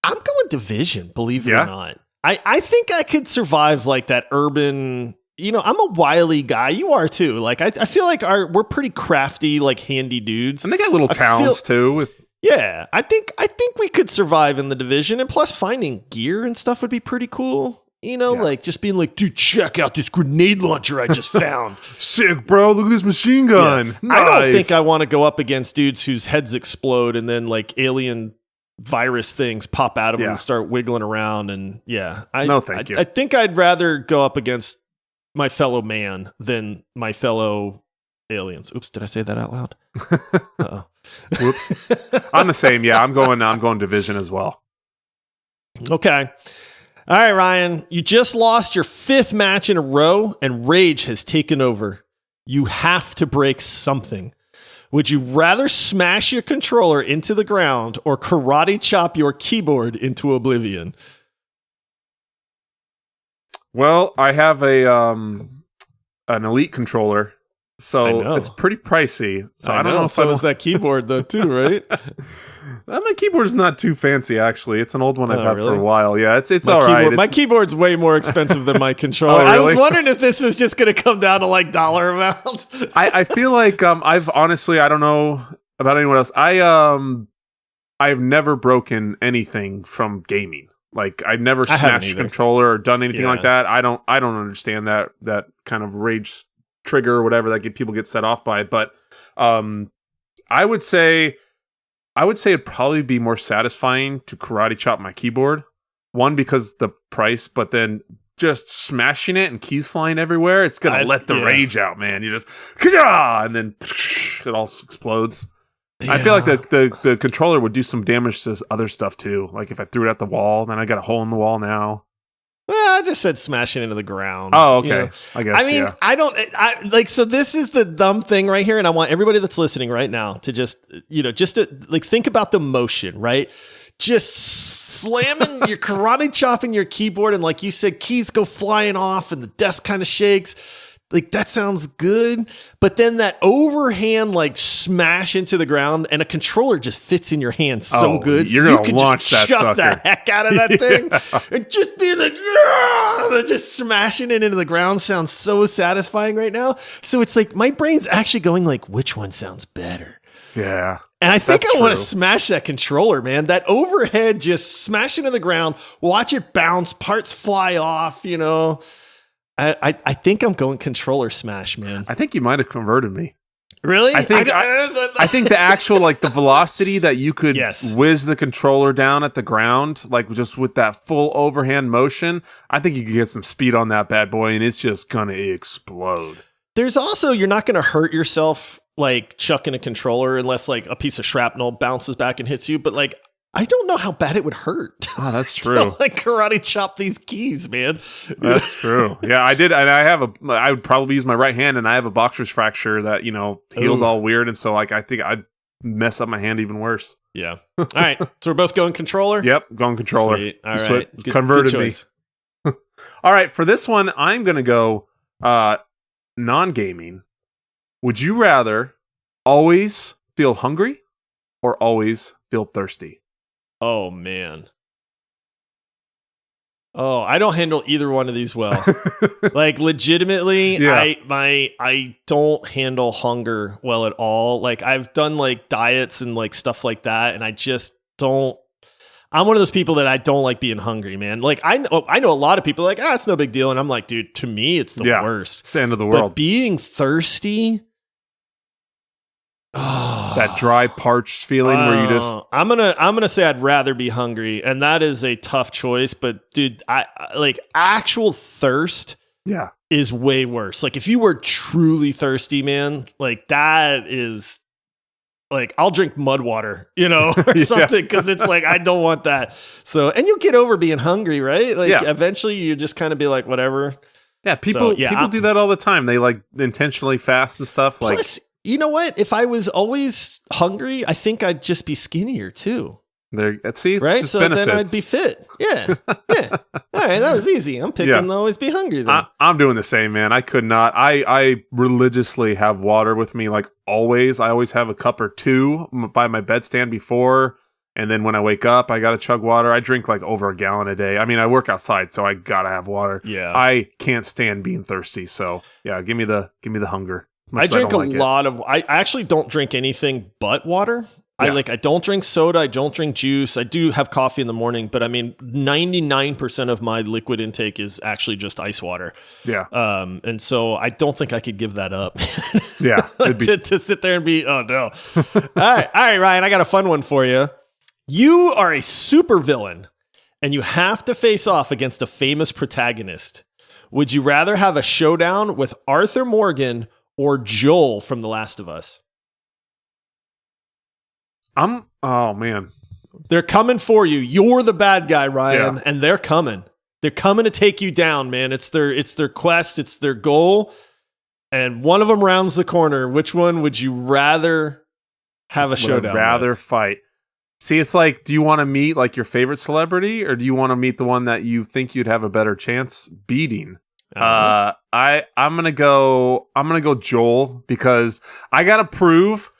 I'm going Division, believe it or not. I think I could survive like that urban... I'm a wily guy. You are too. I feel like we're pretty crafty, handy dudes. And they got little towns too. I think we could survive in the Division, and plus finding gear and stuff would be pretty cool. Just being like, dude, check out this grenade launcher I just found. Sick, bro. Look at this machine gun. Yeah. Nice. I don't think I want to go up against dudes whose heads explode and then alien virus things pop out of them and start wiggling around. And thank you. I think I'd rather go up against my fellow man than my fellow aliens. Oops, did I say that out loud? Uh-oh. Whoops. I'm the same. Yeah, I'm going Division as well. Okay. All right, Ryan. You just lost your 5th match in a row, and rage has taken over. You have to break something. Would you rather smash your controller into the ground or karate chop your keyboard into oblivion? Well, I have an Elite controller, so it's pretty pricey. So I don't know. So is that keyboard though, too, right? My keyboard is not too fancy, actually. It's an old one I've had for a while. Yeah, it's all right. My keyboard's way more expensive than my controller. Oh, really? I was wondering if this was just going to come down to dollar amount. I feel like I've honestly, I don't know about anyone else. I've never broken anything from gaming. I've never smashed a controller or done anything like that. I don't understand that kind of rage trigger or whatever that people get set off by. But I would say it'd probably be more satisfying to karate chop my keyboard. One, because the price, but then just smashing it and keys flying everywhere, it's gonna let the rage out, man. You just and then it all explodes. Yeah. I feel like the controller would do some damage to other stuff too. Like if I threw it at the wall, then I got a hole in the wall now. Well, I just said smashing into the ground. Oh, okay. I guess. I mean, so this is the dumb thing right here, and I want everybody that's listening right now to just think about the motion, right? Just slamming your karate chopping your keyboard, and like you said, keys go flying off, and the desk kind of shakes. That sounds good, but then that overhand smash into the ground, and a controller just fits in your hand so good. You're so gonna launch that chuck sucker. the heck out of that thing, and just being and just smashing it into the ground sounds so satisfying right now. So it's my brain's actually going which one sounds better? Yeah. And I think I want to smash that controller, man. That overhead, just smash into the ground, watch it bounce, parts fly off, I think I'm going controller smash, man. I think you might have converted me. Really? I think the actual like the velocity that you could whiz the controller down at the ground, like just with that full overhand motion, I think you could get some speed on that bad boy, and it's just gonna explode. There's also, you're not gonna hurt yourself like chucking a controller unless like a piece of shrapnel bounces back and hits you, but like I don't know how bad it would hurt. Oh, that's true. To, like karate chop these keys, man. That's true. Yeah, I did, and I would probably use my right hand, and I have a boxer's fracture that healed all weird, and so like I think I'd mess up my hand even worse. Yeah. All right. So we're both going controller. Yep, going controller. Sweet. All right. Good, converted good me. All right, for this one, I'm gonna go non-gaming. Would you rather always feel hungry or always feel thirsty? Oh, man. Oh, I don't handle either one of these well. Like, legitimately, I don't handle hunger well at all. Like, I've done, like, diets and, like, stuff like that, and I just don't. I'm one of those people that I don't like being hungry, man. Like, I know a lot of people are like, it's no big deal. And I'm like, dude, to me, it's the worst. It's the end of the world. But being thirsty... that dry, parched feeling where you just... I'm gonna say I'd rather be hungry, and that is a tough choice. But dude, I like actual thirst. Yeah, is way worse. Like if you were truly thirsty, man, like that is like I'll drink mud water, or something because it's like I don't want that. So and you'll get over being hungry, right? Like eventually you just kind of be like whatever. Yeah, people do that all the time. They like intentionally fast and stuff. Plus, you know what? If I was always hungry, I think I'd just be skinnier too. See, right? So benefits. Then I'd be fit. Yeah. All right, that was easy. I'm picking to always be hungry then. I'm doing the same, man. I could not. I religiously have water with me, like always. I always have a cup or two by my bedstand before, and then when I wake up, I gotta chug water. I drink like over a gallon a day. I mean, I work outside, so I gotta have water. Yeah, I can't stand being thirsty. So yeah, give me the hunger. I drink a lot of. I actually don't drink anything but water. Yeah. I don't drink soda. I don't drink juice. I do have coffee in the morning, but I mean, 99% of my liquid intake is actually just ice water. Yeah. And so I don't think I could give that up. Yeah. to sit there and be, oh no. All right, Ryan, I got a fun one for you. You are a supervillain and you have to face off against a famous protagonist. Would you rather have a showdown with Arthur Morgan or Joel from The Last of Us? Oh man. They're coming for you. You're the bad guy, Ryan, and they're coming. They're coming to take you down, man. It's their quest, it's their goal. And one of them rounds the corner. Which one would you rather have a showdown? I'd rather fight. See, it's like, do you want to meet like your favorite celebrity, or do you want to meet the one that you think you'd have a better chance beating? I'm gonna go Joel, because I gotta prove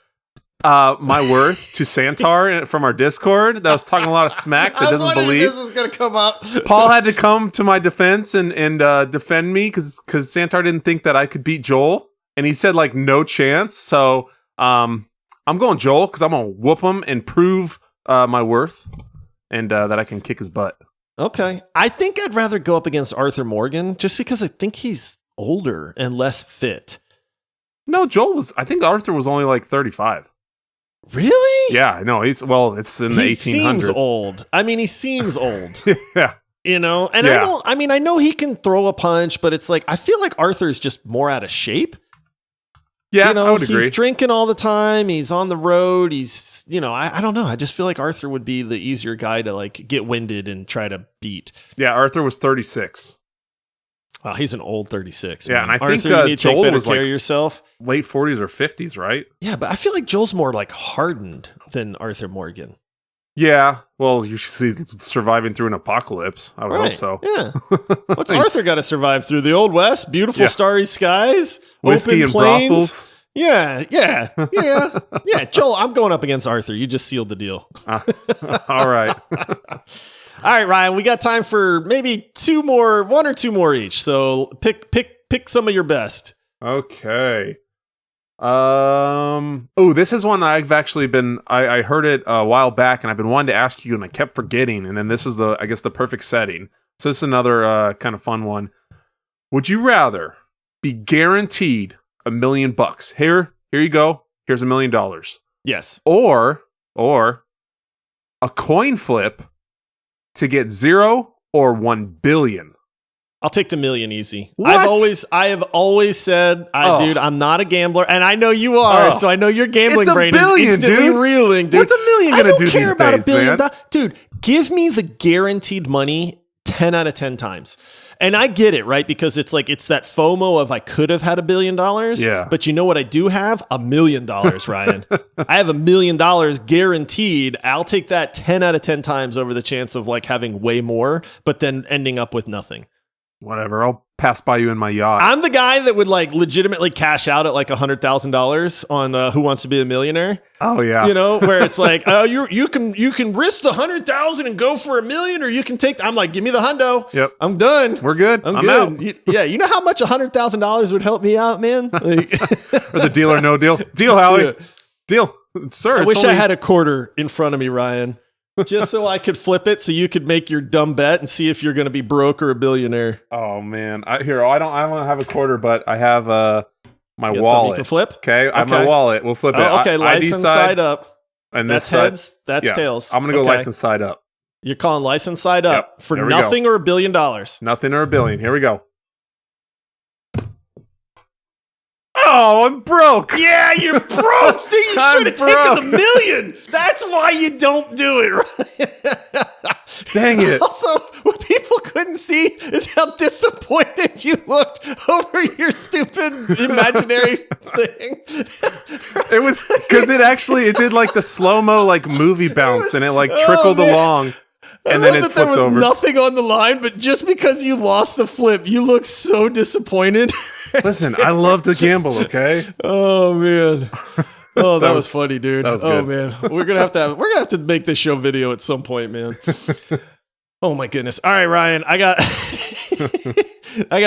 my worth to Santar from our Discord that was talking a lot of smack that doesn't believe this was gonna come up. Paul had to come to my defense and defend me because Santar didn't think that I could beat Joel, and he said like no chance. So I'm going Joel because I'm gonna whoop him and prove my worth and that I can kick his butt. Okay, I think I'd rather go up against Arthur Morgan just because I think he's older and less fit. No, I think Arthur was only like 35. Really? Yeah, no, it's in the 1800s. He seems old. I mean, he seems old. Yeah. And I know he can throw a punch, but it's like, I feel like Arthur's just more out of shape. Yeah, I would agree. He's drinking all the time. He's on the road. He's, I don't know. I just feel like Arthur would be the easier guy to like get winded and try to beat. Yeah, Arthur was 36. Wow, he's an old 36. Yeah, man. and I Arthur, think you need to Joel take better was care like of yourself. Late 40s or 50s, right? Yeah, but I feel like Joel's more like hardened than Arthur Morgan. Yeah, well, he's surviving through an apocalypse. I would hope so. Yeah. What's Arthur got to survive through? The Old West, beautiful starry skies, whiskey and plains. brothels. Yeah. Joel, I'm going up against Arthur. You just sealed the deal. All right. All right, Ryan, we got time for maybe one or two more each. So pick some of your best. Okay. This is one I've actually I heard it a while back and I've been wanting to ask you and I kept forgetting. And then this is the perfect setting. So this is another kind of fun one. Would you rather be guaranteed $1 million? Here here you go. Here's $1 million. Yes. Or a coin flip to get 0 or 1 billion. I'll take the million easy. What? I have always said, dude, I'm not a gambler, and I know you are, so I know your gambling It's brain billion, is instantly dude. reeling, dude. What's $1 million gonna do I don't care these about days, $1 billion. man? Dude, give me the guaranteed money 10 out of 10 times. And I get it, right? Because it's like, it's that FOMO of I could have had $1 billion. Yeah. But you know what I do have? $1 million, Ryan. I have $1 million guaranteed. I'll take that 10 out of 10 times over the chance of like having way more, but then ending up with nothing. Whatever. I'll pass by you in my yacht. I'm the guy that would like legitimately cash out at like $100,000 on Who Wants to Be a Millionaire. Oh yeah. You know, where it's like, oh, you can risk the 100,000 and go for $1 million, or you can take. I'm like, give me the hundo. Yep. I'm done. We're good. I'm good. Out. You know how much $100,000 would help me out, man? Like, Or the deal or no deal. Deal, Howie. Yeah. Deal, sir. I wish I had a quarter in front of me, Ryan, just so I could flip it, so you could make your dumb bet and see if you're going to be broke or a billionaire. Oh man, I don't have a quarter, but I have my You wallet. can flip. Okay, I have my wallet. We'll flip it. Okay, license side up. And That's this heads. That's yes. tails. I'm gonna go license side up. You're calling license side up for there we nothing go. or $1 billion. Nothing or $1 billion. Here we go. Oh, I'm broke. Yeah, you're broke. See, you should have taken the $1 million. That's why you don't do it, right? Dang it. Also, what people couldn't see is how disappointed you looked over your stupid imaginary thing. It was because it did like the slow-mo like movie bounce and it like trickled along. And then it that there flipped was over. nothing on the line, but just because you lost the flip, you look so disappointed. Listen, I love to gamble, okay? Oh man. Oh, that was funny, dude. That was oh good. man. We're gonna have to make this show video at some point, man. Oh my goodness. All right, Ryan. I got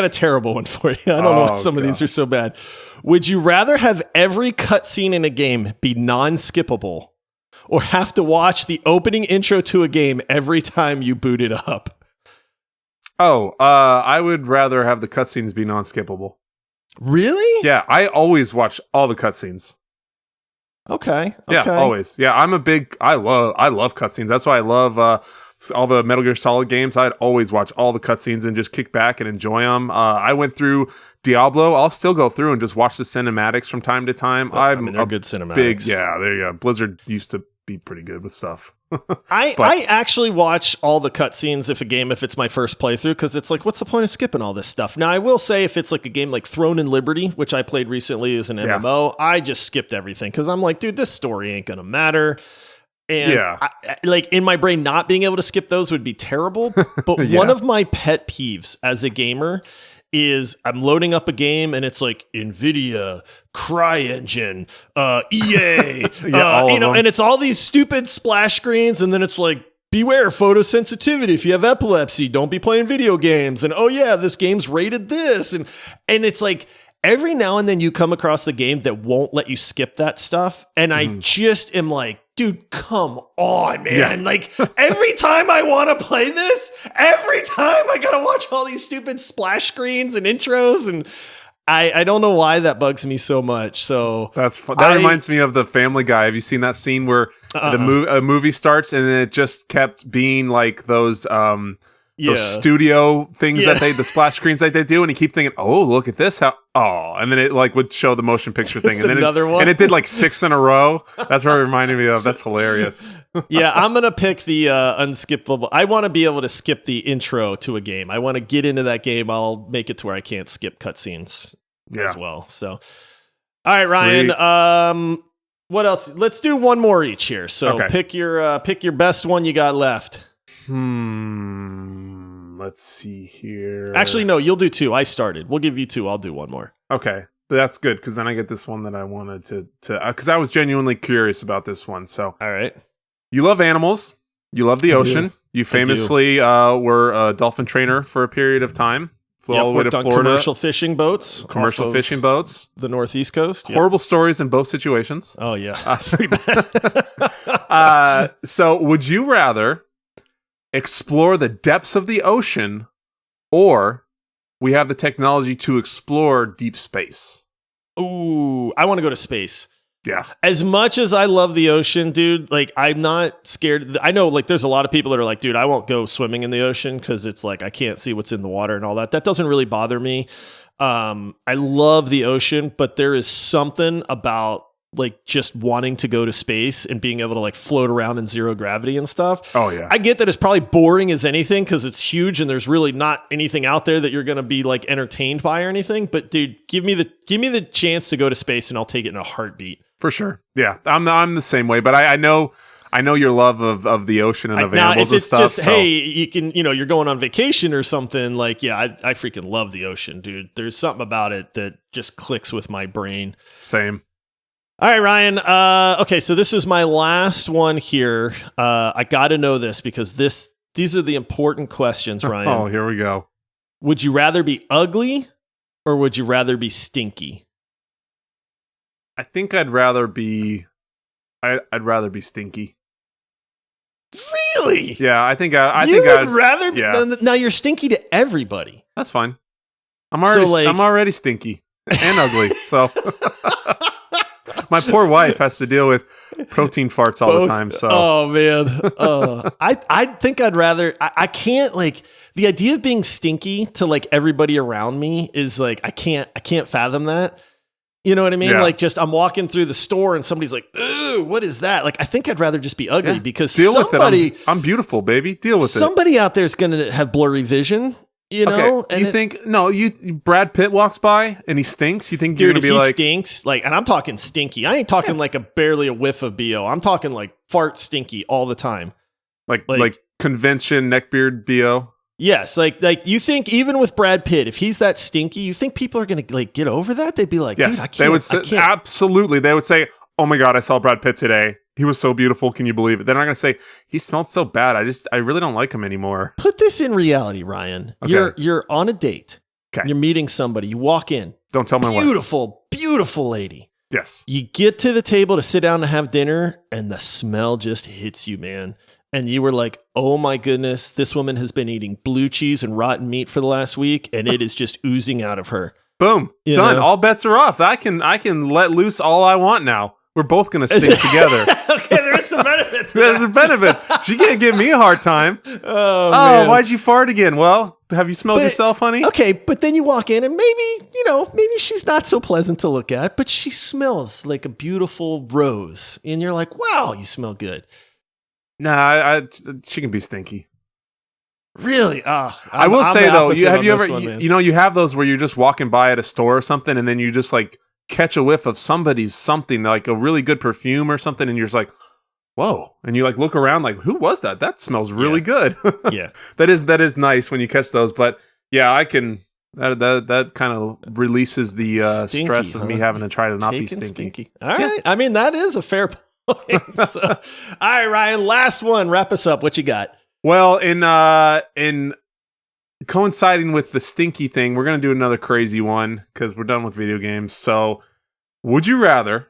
a terrible one for you. I don't know why some of these are so bad. Would you rather have every cutscene in a game be non-skippable, or have to watch the opening intro to a game every time you boot it up? I would rather have the cutscenes be non-skippable. Really? Yeah, I always watch all the cutscenes. Okay. Yeah, always. Yeah, I love cutscenes. That's why I love all the Metal Gear Solid games. I'd always watch all the cutscenes and just kick back and enjoy them. I went through Diablo. I'll still go through and just watch the cinematics from time to time. They're good cinematics. There you go. Blizzard used to be pretty good with stuff. I actually watch all the cutscenes if it's my first playthrough, because it's like, what's the point of skipping all this stuff? Now, I will say, if it's like a game like Throne and Liberty, which I played recently as an MMO, I just skipped everything because I'm like, dude, this story ain't gonna matter. And like in my brain, not being able to skip those would be terrible. But one of my pet peeves as a gamer is I'm loading up a game and it's like NVIDIA, CryEngine, EA, and it's all these stupid splash screens, and then it's like, beware photosensitivity. If you have epilepsy, don't be playing video games. And oh yeah, this game's rated this. And it's like, every now and then you come across the game that won't let you skip that stuff. And I just am like, dude, come on, man. Yeah. Like, every time I want to play this, every time I got to watch all these stupid splash screens and intros. And I don't know why that bugs me so much. So that's fun. That reminds me of the Family Guy. Have you seen that scene where a movie starts and then it just kept being like those studio things that the splash screens that they do, and you keep thinking, oh, look at this, and then it like would show the motion picture thing, and then one, and it did like 6 in a row. That's what it reminded me of. That's hilarious. Yeah, I'm gonna pick the unskippable. I want to be able to skip the intro to a game. I want to get into that game. I'll make it to where I can't skip cutscenes as well. So, all right, Ryan. What else? Let's do one more each here. So pick your best one you got left. Let's see here. Actually, no, you'll do 2. I started. We'll give you 2. I'll do 1 more. Okay. That's good, because then I get this one that I wanted to because I was genuinely curious about this one. So, all right. You love animals. You love the ocean. You famously were a dolphin trainer for a period of time. Flew all the way to Florida. Commercial fishing boats. Commercial fishing boats. The Northeast Coast. Yep. Horrible stories in both situations. Oh, yeah. That's pretty bad. So, would you rather explore the depths of the ocean, or we have the technology to explore deep space? Ooh, I want to go to space. Yeah. As much as I love the ocean, dude, like I'm not scared. I know like there's a lot of people that are like, dude, I won't go swimming in the ocean because it's like I can't see what's in the water and all that. That doesn't really bother me. I love the ocean, but there is something about like just wanting to go to space and being able to like float around in zero gravity and stuff. Oh yeah. I get that it's probably boring as anything because it's huge and there's really not anything out there that you're going to be like entertained by or anything. But dude, give me the chance to go to space and I'll take it in a heartbeat. For sure. Yeah. I'm the same way, but I know your love of the ocean and of animals and stuff. Now, if it's just, hey, you can, you're going on vacation or something, like, yeah, I freaking love the ocean, dude. There's something about it that just clicks with my brain. Same. All right, Ryan. Okay, so this is my last one here. I got to know this because these are the important questions, Ryan. Oh, here we go. Would you rather be ugly or would you rather be stinky? I think I'd rather be stinky. Really? Yeah, I think I'd rather be. Yeah. Now you're stinky to everybody. That's fine. I'm already stinky and ugly. So my poor wife has to deal with protein farts all the time. So oh man, I think I'd rather. I can't like the idea of being stinky to like everybody around me is like I can't fathom that. You know what I mean? Yeah. Like just I'm walking through the store and somebody's like, "Ooh, what is that?" Like I think I'd rather just be ugly because deal with it. I'm beautiful, baby. Deal with it. Somebody out there is going to have blurry vision. You know? Okay. And Brad Pitt walks by and he stinks. You think you're going to be like, stinks, like, and I'm talking stinky. I ain't talking like barely a whiff of BO. I'm talking like fart stinky all the time. Like convention neckbeard BO. Yes, like you think even with Brad Pitt, if he's that stinky, you think people are going to like get over that? They'd be like, yes, dude, I can't. They would say, absolutely. They would say, "Oh my God, I saw Brad Pitt today. He was so beautiful. Can you believe it?" They're not going to say he smelled so bad. I really don't like him anymore. Put this in reality, Ryan. Okay. You're on a date. Okay. You're meeting somebody. You walk in. Don't tell my wife. Beautiful lady. Yes. You get to the table to sit down and have dinner, and the smell just hits you, man. And you were like, "Oh my goodness, this woman has been eating blue cheese and rotten meat for the last week, and it is just oozing out of her." Boom. Done. All bets are off. I can let loose all I want now. We're both going to stink together. Okay, there is some benefit. There's a benefit. She can't give me a hard time. Oh, man. Why'd you fart again? Well, have you smelled yourself, honey? Okay, but then you walk in and maybe she's not so pleasant to look at, but she smells like a beautiful rose. And you're like, "Wow, you smell good." Nah, she can be stinky. Really? I will say though, have you ever, you have those where you're just walking by at a store or something, and then you just like catch a whiff of something like a really good perfume or something, and you're just like, "Whoa!" And you like look around, like, "Who was that? That smells really good." Yeah, that is nice when you catch those. But yeah, I can. That kind of releases the stress of me having to try to not be stinky. All right, I mean that is a fair point. So, all right, Ryan, last one. Wrap us up. What you got? Well, in coinciding with the stinky thing, we're going to do another crazy one because we're done with video games. So, would you rather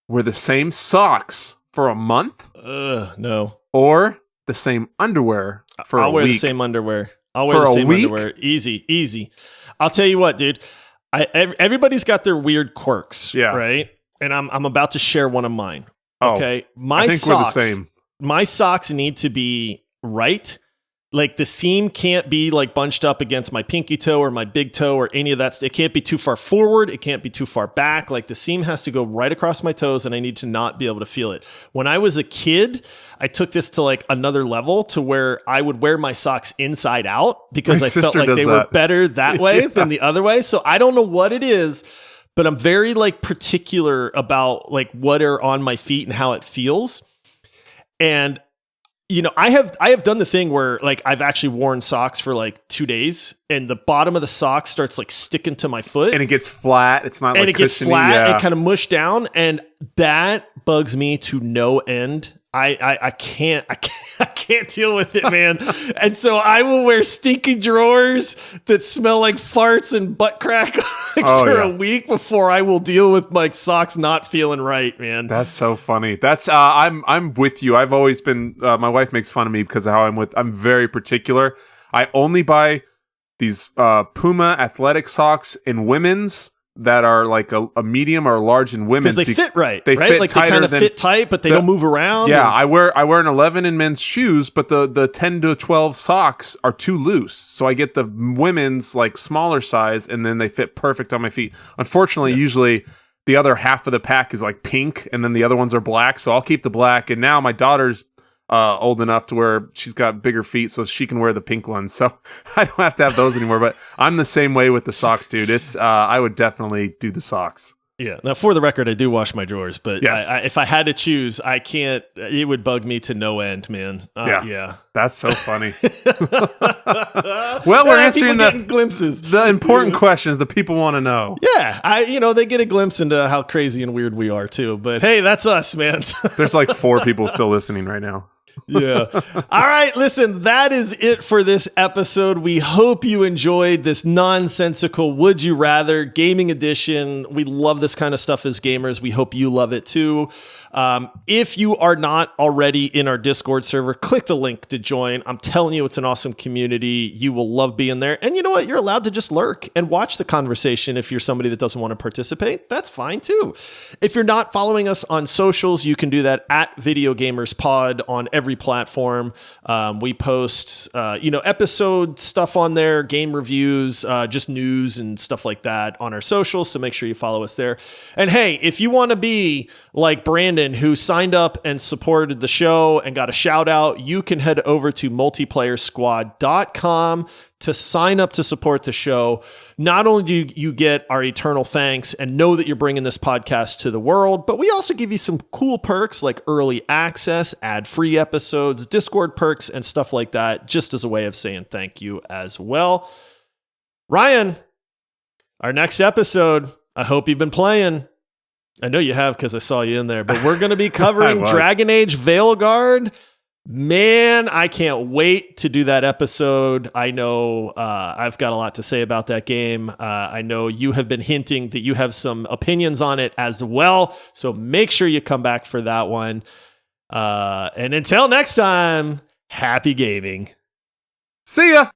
wear the same socks for a month? No. Or the same underwear for a week? I'll wear the same underwear. Underwear. Easy. I'll tell you what, dude. Everybody's got their weird quirks, right? And I'm about to share one of mine. Okay, I think we're the same. My socks need to be right. Like the seam can't be like bunched up against my pinky toe or my big toe or any of that. It can't be too far forward. It can't be too far back. Like the seam has to go right across my toes and I need to not be able to feel it. When I was a kid, I took this to like another level to where I would wear my socks inside out because I felt like they were better that way than the other way. So I don't know what it is, but I'm very like particular about like what are on my feet and how it feels. And I have done the thing where like I've actually worn socks for like 2 days and the bottom of the sock starts like sticking to my foot and it gets flat. It's not like and it gets flat and kind of mushed down, and that bugs me to no end. I can't deal with it, man. And so I will wear stinky drawers that smell like farts and butt crack for a week before I will deal with my socks not feeling right, man. That's so funny. That's I'm with you. I've always been my wife makes fun of me because of how I'm very particular. I only buy these Puma athletic socks in women's that are like a medium or a large in women. Because they fit right. They fit like tighter they kind of than, fit tight, but they don't move around. Yeah, I wear an 11 in men's shoes, but the 10 to 12 socks are too loose. So I get the women's like smaller size, and then they fit perfect on my feet. Unfortunately, usually the other half of the pack is like pink, and then the other ones are black. So I'll keep the black. And now my daughter's old enough to where she's got bigger feet, so she can wear the pink ones. So I don't have to have those anymore. But I'm the same way with the socks, dude. It's I would definitely do the socks. Yeah. Now, for the record, I do wash my drawers, but yes. if I had to choose, I can't. It would bug me to no end, man. Yeah. That's so funny. Well, we're answering the important questions that people want to know. Yeah, they get a glimpse into how crazy and weird we are too. But hey, that's us, man. There's like 4 people still listening right now. Yeah. All right, listen, that is it for this episode. We hope you enjoyed this nonsensical Would You Rather gaming edition. We love this kind of stuff as gamers. We hope you love it too. If you are not already in our Discord server, click the link to join. I'm telling you, it's an awesome community. You will love being there. And you know what? You're allowed to just lurk and watch the conversation. If you're somebody that doesn't want to participate, that's fine too. If you're not following us on socials, you can do that at Video Gamers Pod on every platform. We post, episode stuff on there, game reviews, just news and stuff like that on our socials. So make sure you follow us there. And hey, if you want to be like Brandon, who signed up and supported the show and got a shout out, you can head over to multiplayersquad.com to sign up to support the show. Not only do you get our eternal thanks and know that you're bringing this podcast to the world, but we also give you some cool perks like early access, ad-free episodes, Discord perks, and stuff like that, just as a way of saying thank you as well. Ryan, our next episode, I hope you've been playing. I know you have because I saw you in there, but we're going to be covering Dragon Age Veilguard. Man, I can't wait to do that episode. I know I've got a lot to say about that game. I know you have been hinting that you have some opinions on it as well. So make sure you come back for that one. And until next time, happy gaming. See ya.